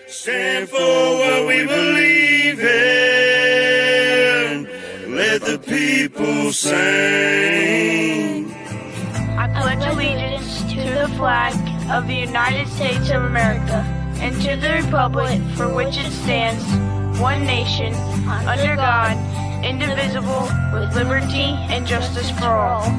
stand for what we believe in. Let the people sing. I pledge allegiance to the flag of the United States of America and to the republic for which it stands, one nation, under God, indivisible, with liberty and justice for all.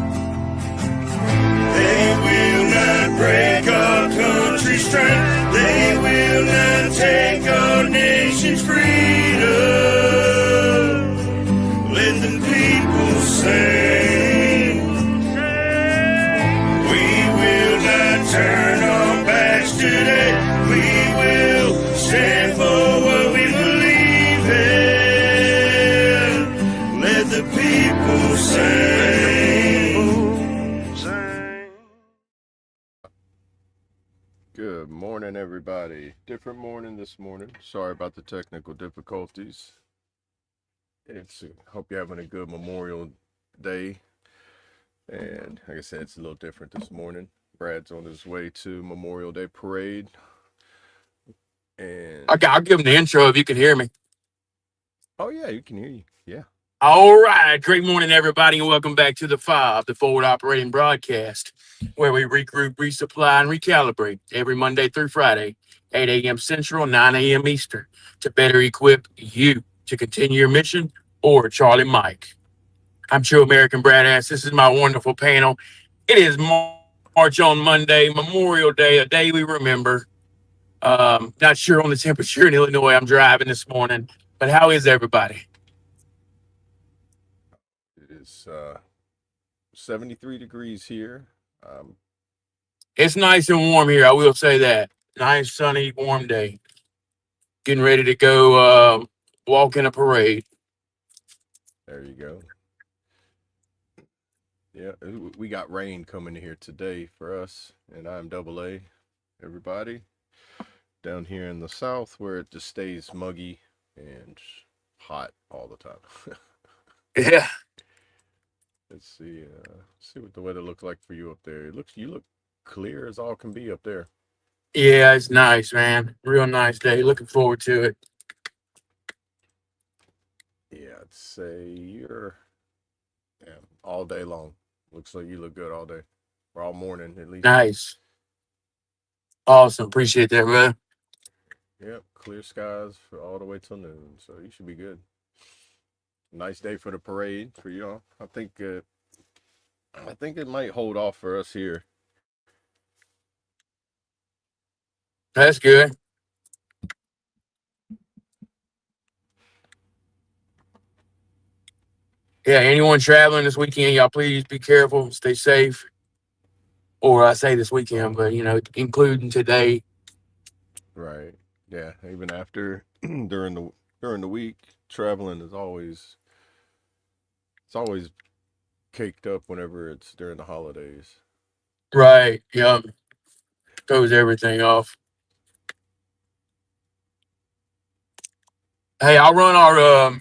They will not break our country's strength. They will not take our nation's freedom. Let the people sing. We will not turn our backs today. We will stand for what we believe in. Let the people sing. Good morning, everybody. Different morning this morning. Sorry about the technical difficulties. Hope you're having a good Memorial Day. And like I said, it's a little different this morning. Brad's on his way to Memorial Day parade. And Okay, I'll give him the intro if you can hear me. oh yeah, you can hear you. Yeah. All right. Great morning, everybody, and welcome back to the F.O.B, the Forward Operating Broadcast, where we regroup, resupply, and recalibrate every Monday through Friday, 8 a.m. Central, 9 a.m. Eastern, to better equip you to continue your mission, or Charlie Mike. I'm True American Brad Ass. This is my wonderful panel. It is March on Monday, Memorial Day, a day we remember. Not sure on the temperature in Illinois. I'm driving this morning, but how is everybody? It is 73 degrees here. It's nice and warm here, I will say that. Nice, sunny, warm day. Getting ready to go walk in a parade. There you go. Yeah, we got rain coming here today for us, and I'm AA, everybody. Down here in the south where it just stays muggy and hot all the time. Yeah. Let's see what the weather looks like for you up there. You look clear as all can be up there. Yeah, it's nice, man. Real nice day. Looking forward to it. Yeah, I'd say you're all day long. Looks like you look good all day. Or all morning at least. Nice. Awesome. Appreciate that, brother. Yep, clear skies for all the way till noon, so you should be good. Nice day for the parade for y'all. I think it might hold off for us here. That's good. Yeah, anyone traveling this weekend, y'all please be careful, stay safe. Or I say this weekend, but including today. Right. Yeah. Even after during the week, traveling is always caked up whenever it's during the holidays. Right. Yep. Throws everything off. Hey, I'll run our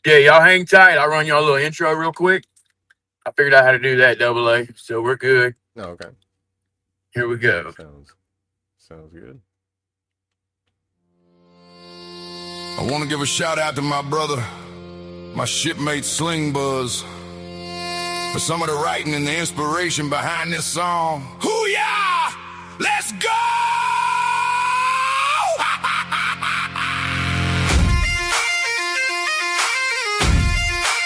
y'all hang tight. I'll run y'all a little intro real quick. I figured out how to do that, AA. So we're good. Oh, okay. Here we go. Sounds good. I want to give a shout out to my brother, my shipmate Sling Buzz, for some of the writing and the inspiration behind this song. Hoo-yah! Let's go!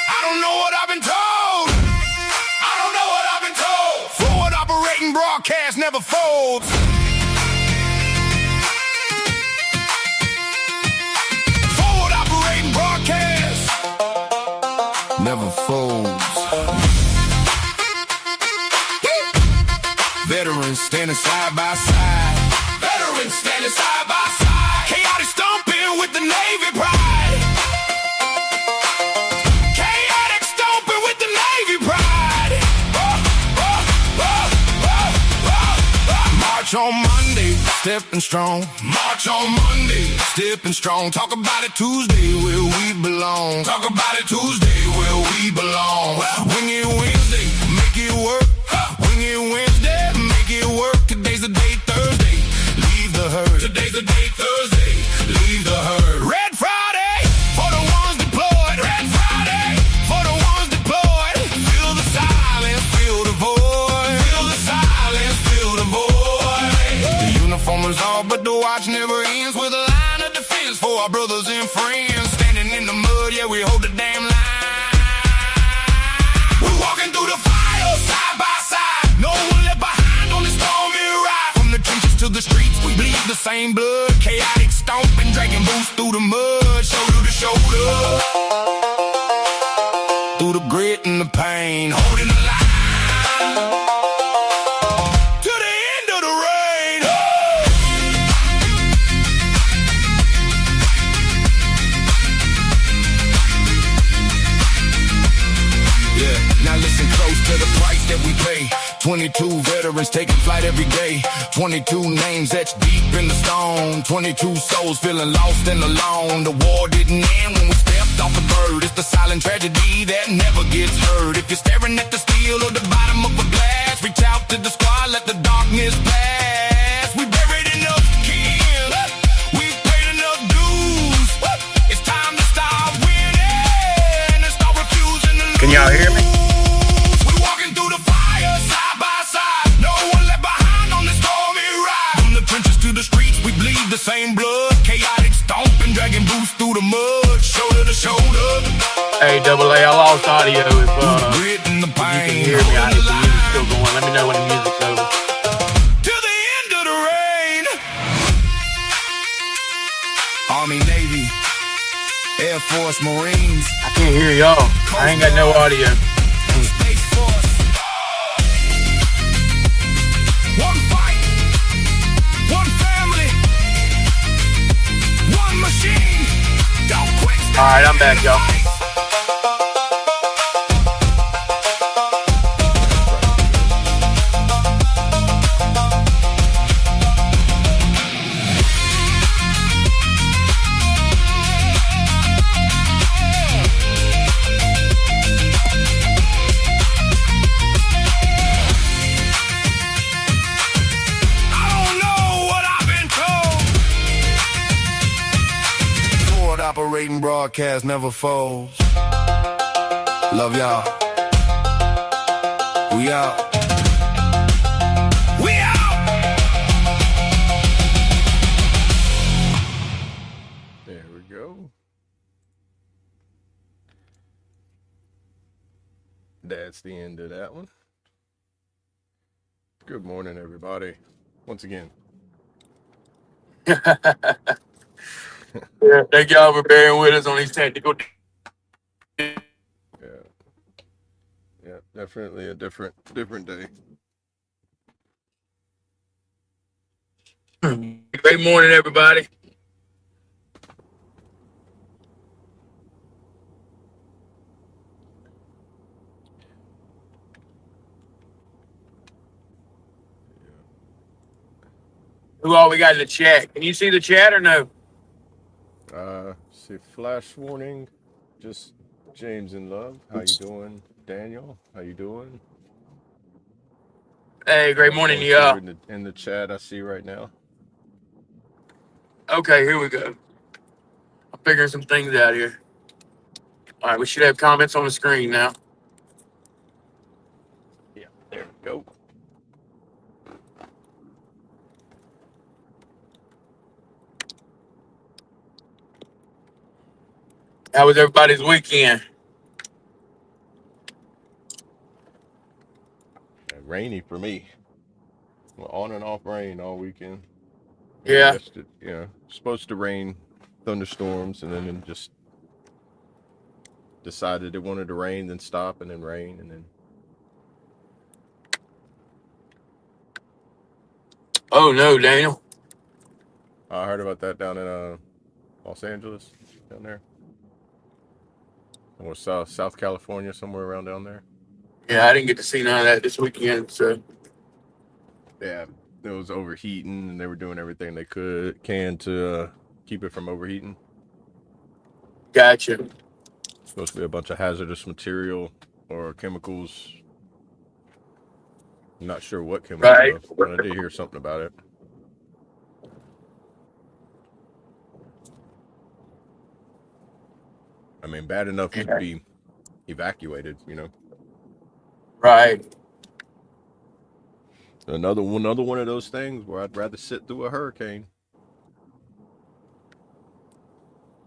I don't know what I've been told. I don't know what I've been told. Forward operating broadcast never folds. Never folds. Veterans standing side by side. Veterans standing side by side. Chaotic stomping with the Navy pride. Chaotic stomping with the Navy pride. March on Monday, stepping strong. March on Monday, stepping strong. Talk about it Tuesday, where we belong. Talk about it Tuesday, where we belong. Wing it Wednesday, make it work. Wing it Wednesday, make it work. Today's the day, Thursday. Leave the herd. Today's the day, Thursday. the watch never ends with a line of defense for our brothers and friends. Standing in the mud, yeah, we hold the damn line. We're walking through the fire, side by side. No one left behind on this stormy ride. From the trenches to the streets, we bleed the same blood. Chaotic stomping, dragging boots through the mud, shoulder to shoulder. Through the grit and the pain, holding the line. To the end of the rain. Yeah, now listen close to the price that we pay. 22 veterans taking flight every day. 22 names etched deep in the stone. 22 souls feeling lost and alone. The war didn't end when we stepped off the bird. It's the silent tragedy that never gets heard. If you're staring at the steel or the bottom of a glass, reach out to the squad, let the darkness pass. We buried enough kin, we've paid enough dues. It's time to stop winning and start refusing to lose. Can y'all hear me? We're walking through the fire, side by side. No one left behind on this stormy ride. From the trenches to the streets, we bleed the same blood. Chaotic stomping, dragging boots through the mud, shoulder to shoulder. Hey, Double A, I lost audio. If Grit and the you can pain, hear me, holding if the the music's line. still going, let me know when the music's over. To the end of the rain. Army, Navy, Air Force, Marines, I can't hear y'all. I ain't got no audio. Space Force. One fight, one family, one machine. Don't quit. All right, I'm back, y'all. I don't know what I've been told. Forward operating broadcast never folds. Love y'all. We out. We out. There we go. That's the end of that one. Good morning, everybody. Once again. Yeah, thank y'all for bearing with us on these technical. Yeah. Yeah, definitely a different day. Great morning, everybody. Who all we got in the chat? Can you see the chat or no? See, flash warning. Just James in love. How you doing? Daniel, how you doing? Hey, great morning to Folks y'all. here in the chat I see right now. Okay, here we go. I'm figuring some things out here. All right, we should have comments on the screen now. Yeah, there we go. How was everybody's weekend? Rainy for me. Well, on and off rain all weekend. Yeah. Supposed to rain, thunderstorms, and then it just decided it wanted to rain, then stop, and then rain, and then. Oh no, Daniel. I heard about that down in Los Angeles, down there, or South California, somewhere around down there. Yeah, I didn't get to see none of that this weekend. So Yeah, it was overheating, and they were doing everything they can to keep it from overheating. gotcha. Supposed to be a bunch of hazardous material or chemicals. I'm not sure what chemical, Right. but I did hear something about it. I mean, bad enough to be evacuated, Right. Another one of those things where I'd rather sit through a hurricane.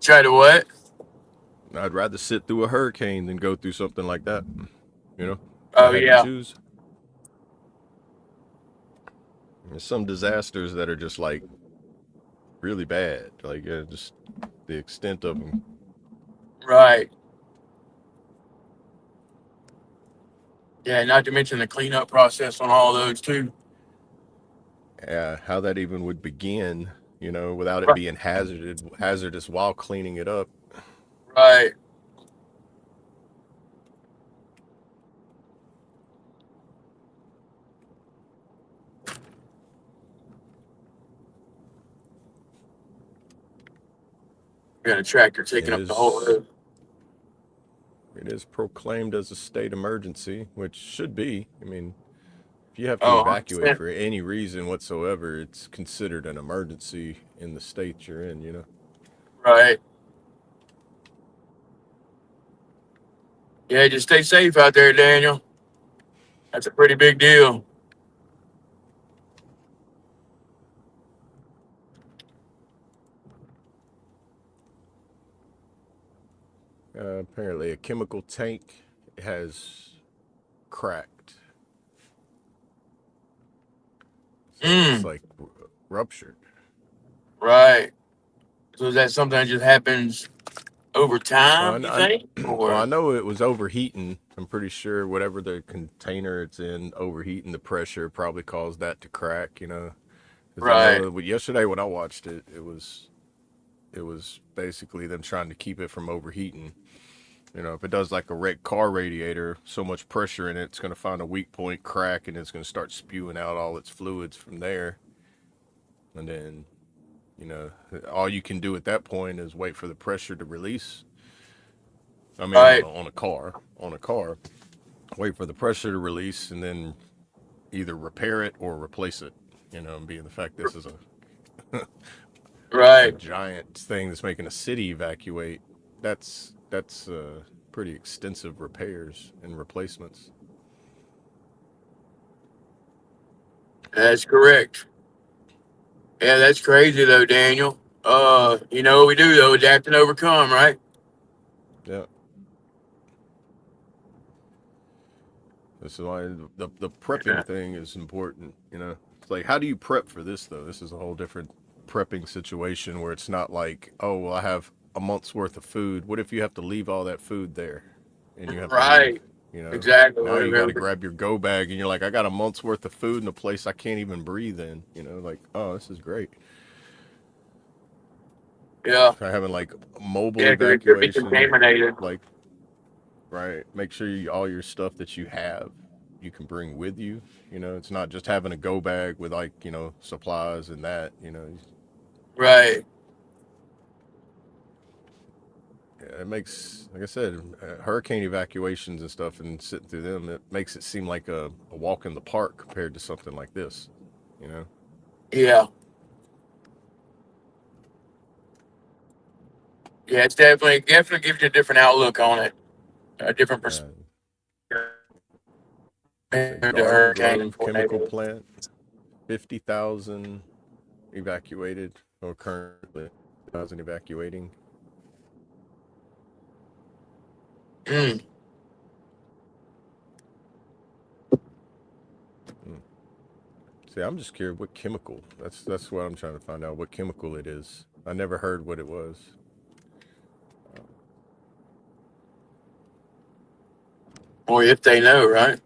Try to what? I'd rather sit through a hurricane than go through something like that. You know, if I Oh had to yeah, choose. There's some disasters that are just like really bad. Like just the extent of them. right. Yeah, not to mention the cleanup process on all those too. How that even would begin. You know, without it Right. being hazardous while cleaning it up. Right. We got a tractor It taking up the whole is. road. It is proclaimed as a state emergency, which should be. I mean, if you have to Oh, evacuate 100%. for any reason whatsoever, it's considered an emergency in the state you're in. You know. Right. Yeah, just stay safe out there, Daniel. That's a pretty big deal. Apparently, a chemical tank has cracked, so it's Mm, like ruptured. right. So is that something that just happens over Well, time, you think? well, I Or know it was overheating. I'm pretty sure whatever the container it's in, overheating the pressure probably caused that to crack. You know, because I right, know that yesterday when I watched it, it was basically them trying to keep it from overheating. You know, if it does like a wrecked car radiator, so much pressure in it, it's going to find a weak point, crack, and it's going to start spewing out all its fluids from there. And then, you know, all you can do at that point is wait for the pressure to release. I mean, right, on a car, wait for the pressure to release, and then either repair it or replace it. You know, and being the fact this is a right. giant thing that's making a city evacuate, that's pretty extensive repairs and replacements. That's correct. Yeah, that's crazy though, Daniel. You know what we do though, adapt and overcome, right? Yeah, this is why the prepping Yeah. thing is important. You know, it's like how do you prep for this though? This is a whole different prepping situation where it's not like, oh well, I have a month's worth of food. What if you have to leave all that food there, and you have to leave? Right. You know, Exactly. now you got to grab your go bag, and you're like, I got a month's worth of food in a place I can't even breathe in. You know, like, oh, this is great. Yeah. Try having like mobile Yeah, because it could be evacuation, contaminated. like right. Make sure all your stuff that you have you can bring with you. You know, it's not just having a go bag with like supplies and that. You know, Right. yeah, it makes like I said, hurricane evacuations and stuff, and sitting through them, it makes it seem like a walk in the park compared to something like this. You know. Yeah. Yeah, it's definitely gives you a different outlook on it, a different perspective Uh, it's a to Garden hurricane and Grove chemical tornado. plant, 50,000 evacuated, or currently 1,000 evacuating. Mm. Hmm. See, I'm just curious what chemical. That's what I'm trying to find out. What chemical it is. I never heard what it was. Or if they know, right?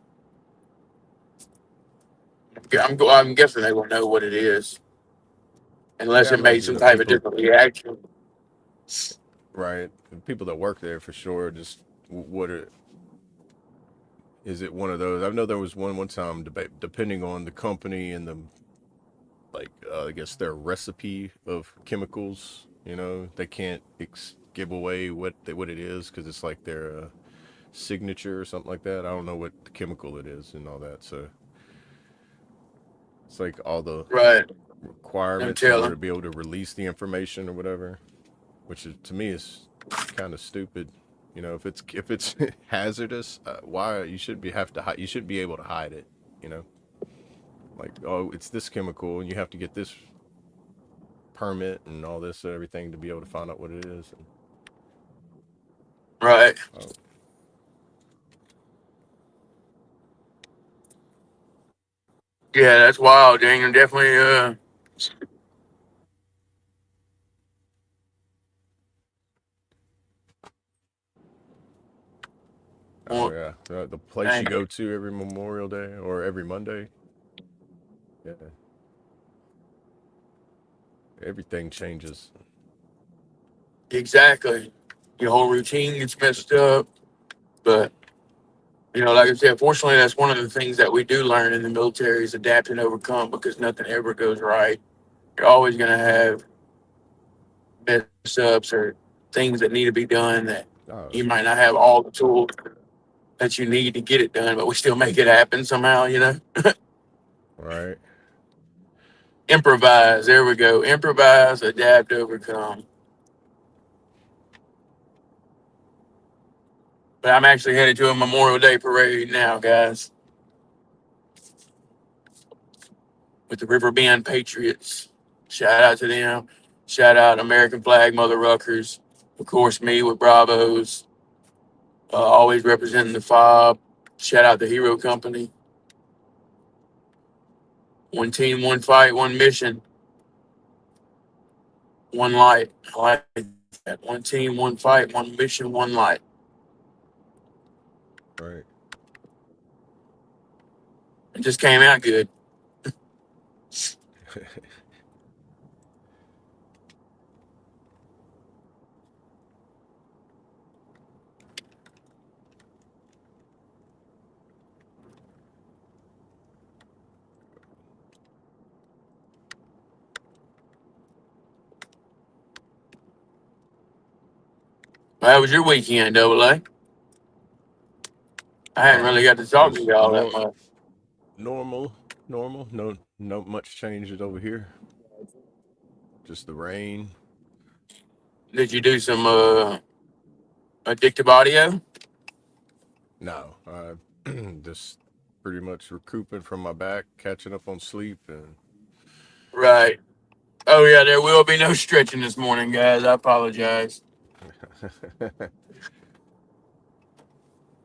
I'm guessing they will know what it is, unless Yeah, I it made imagine some the type of people, different reaction. right? The people that work there for sure. Just is it one of those? I know there was one time debate, depending on the company and the like. I guess their recipe of chemicals. You know, they can't give away what it is because it's like their signature or something like that. I don't know what the chemical it is and all that. So it's like all the Right. No requirements in order to telling. be able to release the information or whatever, which is, to me is kind of stupid. You know, if it's hazardous, why you should be have to hide, you should be able to hide it. You know, like oh, it's this chemical and you have to get this permit and all this everything to be able to find out what it is. And, Right. oh, Yeah, that's wild, Daniel. Definitely. oh Well, yeah, the place dang. you go to every Memorial Day or every Monday. Yeah, everything changes. Exactly. Your whole routine gets messed up. But, like I said, fortunately, that's one of the things that we do learn in the military is adapt and overcome because nothing ever goes right. You're always going to have mess ups or things that need to be done that Oh, you might not have all the tools that you need to get it done, but we still make it happen somehow. right. Improvise. There we go. Improvise, adapt, overcome. But I'm actually headed to a Memorial Day parade now, guys, with the River Bend Patriots. Shout out to them. Shout out American Flag Mother Ruckers. Of course, me with Bravos, always representing the F.O.B. Shout out the Hero Company. One team, one fight, one mission, one light. I like that. One team, one fight, one mission, one light. Right. It just came out good. Well, how was your weekend, Double A? I hadn't really got to talk to Just y'all that much. normal, normal. No much changes over here. Just the rain. Did you do some addictive audio? No, just pretty much recouping from my back, catching up on sleep, and Right. Oh yeah, there will be no stretching this morning, guys. I apologize,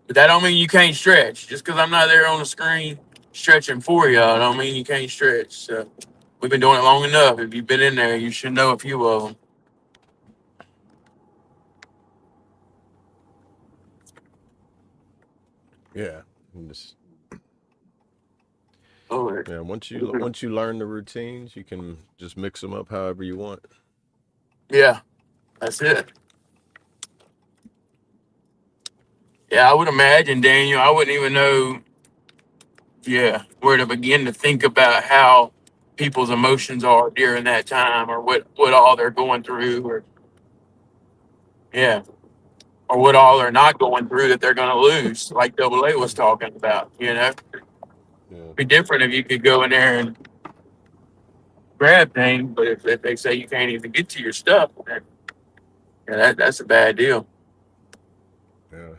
but that don't mean you can't stretch. Just because I'm not there on the screen stretching for y'all, don't mean you can't stretch. So we've been doing it long enough. If you've been in there, you should know a few of them. yeah, and just Oh yeah. Once you learn the routines, you can just mix them up however you want. yeah, that's it. Yeah, I would imagine, Daniel. I wouldn't even know, yeah, where to begin to think about how people's emotions are during that time, or what all they're going through, or yeah, or what all they're not going through that they're going to lose, like Double A was talking about. Yeah, Be different if you could go in there and grab things, but if they say you can't even get to your stuff, then, yeah, that's a bad deal. yeah.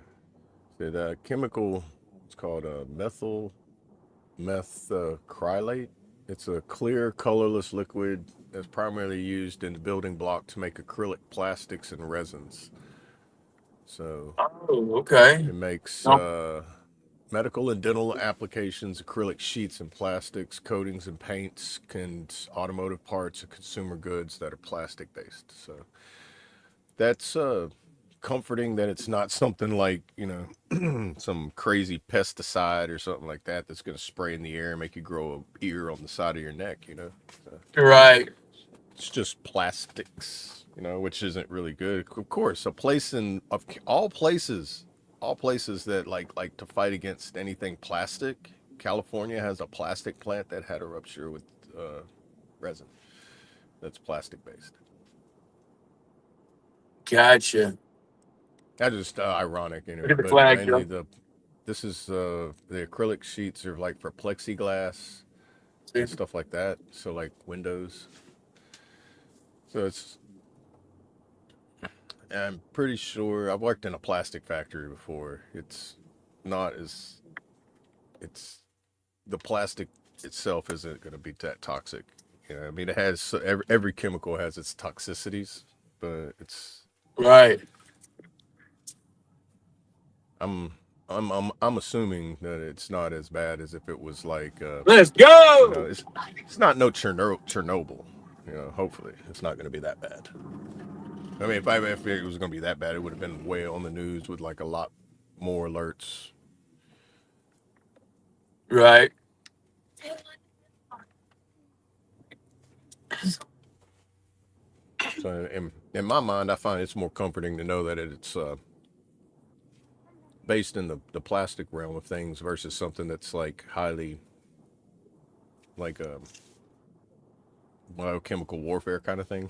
The chemical, it's called methyl methacrylate. It's a clear, colorless liquid that's primarily used in the building block to make acrylic plastics and resins. So Oh, okay. it makes No, medical and dental applications, acrylic sheets and plastics, coatings and paints, and automotive parts and consumer goods that are plastic based. So that's comforting that it's not something like, some crazy pesticide or something like that that's going to spray in the air and make you grow a ear on the side of your neck. So you're right. it's just plastics, which isn't really good. Of course, a place of all places that like to fight against anything plastic. California has a plastic plant that had a rupture with resin that's plastic based. Gotcha. That's just ironic Look anyway, at the but flag, mainly Joe. this is the acrylic sheets are like for plexiglass See? and stuff like that. So like windows. So I'm pretty sure I've worked in a plastic factory before. It's not as it's the plastic itself isn't going to be that toxic. I mean, it has every chemical has its toxicities, but Right. I'm I'm assuming that it's not as bad as if it was like Let's you go. know, it's not no Chernobyl. You know, hopefully it's not going to be that bad. I mean, if it was going to be that bad, it would have been way on the news with like a lot more alerts. Right. So in my mind, I find it's more comforting to know that it's based in the plastic realm of things versus something that's like highly like biochemical warfare kind of thing.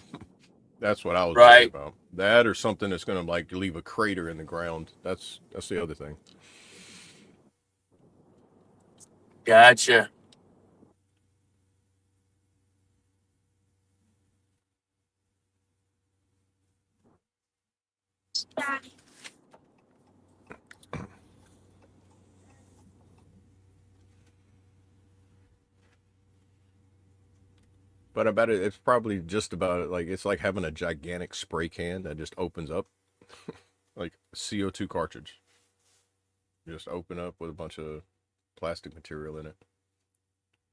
That's what I was worried Right. about. That or something that's going to like leave a crater in the ground. That's the other thing. Gotcha. But I bet it's probably just about like it's like having a gigantic spray can that just opens up like a CO2 cartridge. You just open up with a bunch of plastic material in it.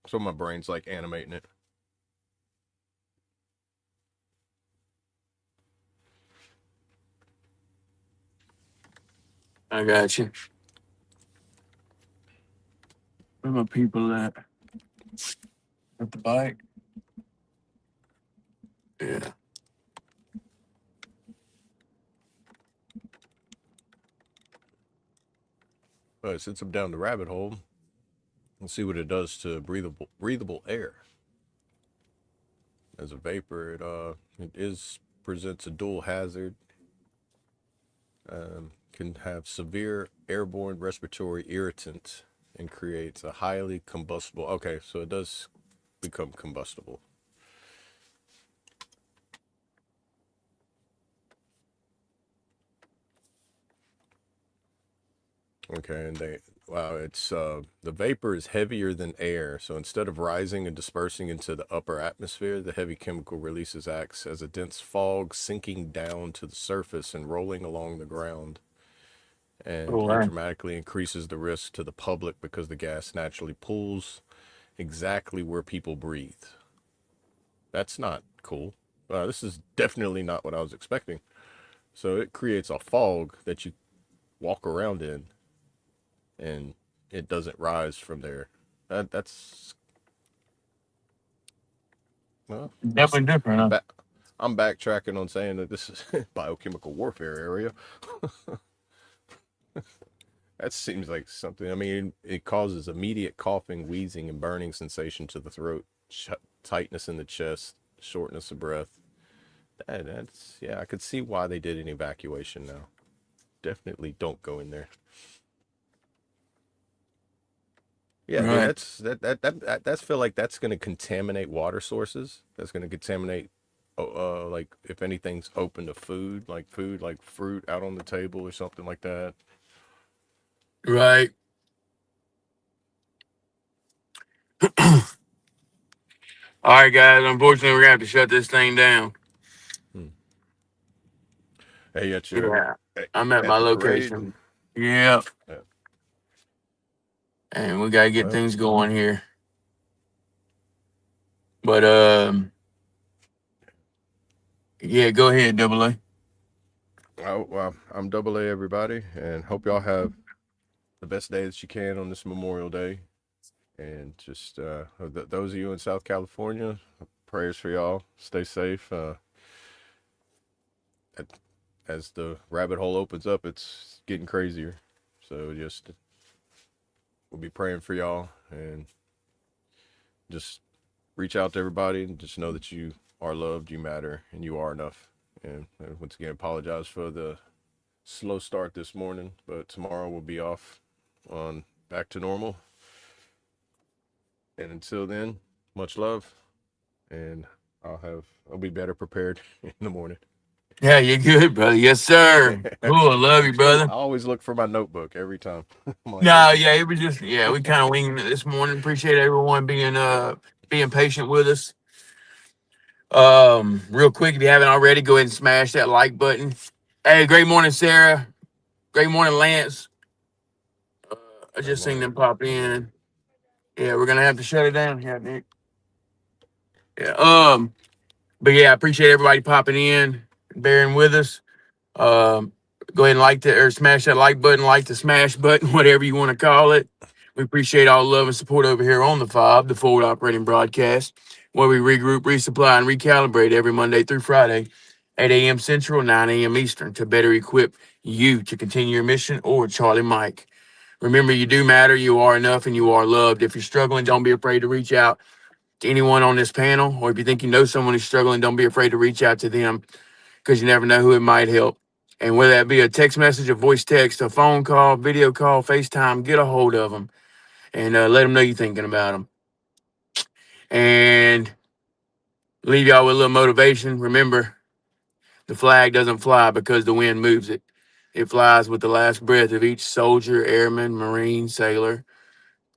So my brain's like animating it. I got you. Where my people at? At the bike? Yeah. But since I'm down the rabbit hole, let's see what it does to breathable air. As a vapor, it presents a dual hazard. Can have severe airborne respiratory irritant and creates a highly combustible. Okay, so it does become combustible. Okay, and it's the vapor is heavier than air, so instead of rising and dispersing into the upper atmosphere, the heavy chemical releases acts as a dense fog sinking down to the surface and rolling along the ground. And Oh, it wow. dramatically increases the risk to the public because the gas naturally pulls exactly where people breathe. That's not cool. This is definitely not what I was expecting. So it creates a fog that you walk around in, and it doesn't rise from there. That's well, Definitely different, I'm huh? back. I'm backtracking on saying that this is biochemical warfare area. That seems like something. I mean, it causes immediate coughing, wheezing, and burning sensation to the throat, tightness in the chest, shortness of breath. That's yeah. I could see why they did an evacuation now. Definitely don't go in there. Yeah, I mean Right. that's feel like that's going to contaminate water sources. That's going to contaminate, like if anything's open to food, like fruit out on the table or something like that. Right. All right, guys. Unfortunately, we're gonna have to shut this thing down. Hmm. Hey, Yeah. I'm at at my the parade. location. Yeah. Yeah, And we gotta get well, things going here. But yeah, go ahead, Double A. well, I'm Double A, everybody, and hope y'all have the best day that you can on this Memorial Day. And just those of you in South California, prayers for y'all. Stay safe. As the rabbit hole opens up, it's getting crazier. So just we'll be praying for y'all and just reach out to everybody and just know that you are loved, you matter, and you are enough. And once again, apologize for the slow start this morning, but tomorrow we'll be off on back to normal. And until then, much love, and I'll be better prepared in the morning. Yeah, you're good, brother. Yes, sir. Cool. I love you, I brother. always look for my notebook every time. I'm like, No, where's it? yeah, it was just we kind of winging it this morning. Appreciate everyone being patient with us. Real quick, if you haven't already, go ahead and smash that like button. Hey, great morning, Sarah. Great morning, Lance. I Good just seen them morning. pop in. Yeah, we're gonna have to shut it down here, Nick. Yeah. But yeah, I appreciate everybody popping in, bearing with us. Um, Go ahead and like that or smash that like button, like the smash button, whatever you want to call it. We appreciate all the love and support over here on the FOB, the Forward Operating Broadcast, where we regroup, resupply, and recalibrate every Monday through Friday, 8 a.m. Central, 9 a.m. Eastern, to better equip you to continue your mission or Charlie Mike. Remember, you do matter, you are enough, and you are loved. If you're struggling, don't be afraid to reach out to anyone on this panel, or if you think you know someone who's struggling, don't be afraid to reach out to them, because you never know who it might help. And whether that be a text message, a voice text, a phone call, video call, FaceTime, get a hold of them and let them know you're thinking about them. And leave y'all with a little motivation. Remember, the flag doesn't fly because the wind moves it. It flies with the last breath of each soldier, airman, Marine, sailor,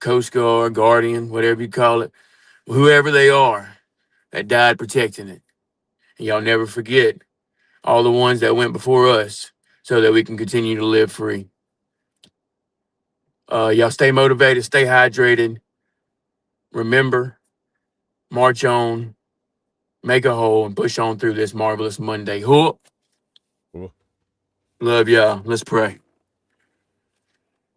Coast Guard, Guardian, whatever you call it, whoever they are that died protecting it. And y'all never forget all the ones that went before us so that we can continue to live free. Y'all stay motivated, stay hydrated. Remember, march on, make a hole, and push on through this marvelous Monday. Hook. Cool. Love y'all. Let's pray.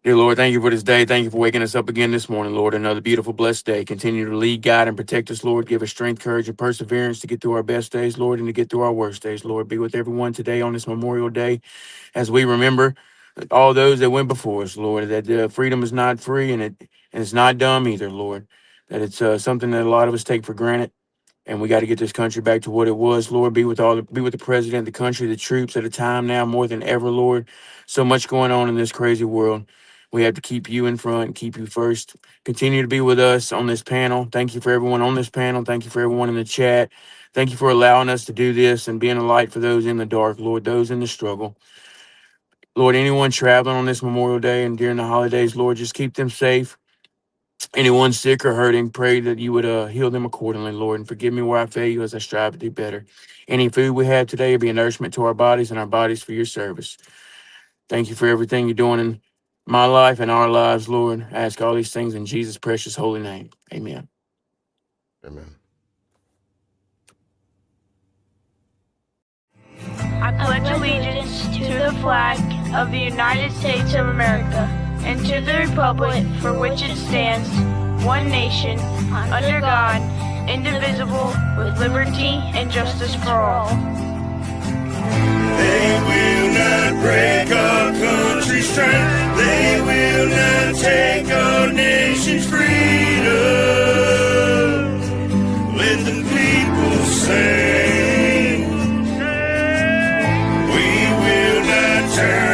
Dear Lord, thank you for this day. Thank you for waking us up again this morning, Lord. Another beautiful, blessed day. Continue to lead, guide, and protect us, Lord. Give us strength, courage, and perseverance to get through our best days, Lord, and to get through our worst days, Lord. Be with everyone today on this Memorial Day as we remember all those that went before us, Lord, that freedom is not free and it's not dumb either, Lord. That it's something that a lot of us take for granted. And we got to get this country back to what it was, Lord. Be with the president, the country, the troops at a time now more than ever, Lord. So much going on in this crazy world. We have to keep you in front, keep you first. Continue to be with us on this panel. Thank you for everyone on this panel. Thank you for everyone in the chat. Thank you for allowing us to do this and being a light for those in the dark, Lord, those in the struggle. Lord, anyone traveling on this Memorial Day and during the holidays, Lord, just keep them safe. Anyone sick or hurting, pray that you would heal them accordingly, Lord, and forgive me where I fail you as I strive to do better. Any food we have today will be a nourishment to our bodies and our bodies for your service. Thank you for everything you're doing in my life and our lives, Lord. I ask all these things in Jesus' precious holy name. Amen. Amen. I pledge allegiance to the flag of the United States of America and to the republic for which it stands, one nation, under God, indivisible, with liberty and justice for all. They will not break our country's strength. They will not take our nation's freedom. Let the people sing. We will not turn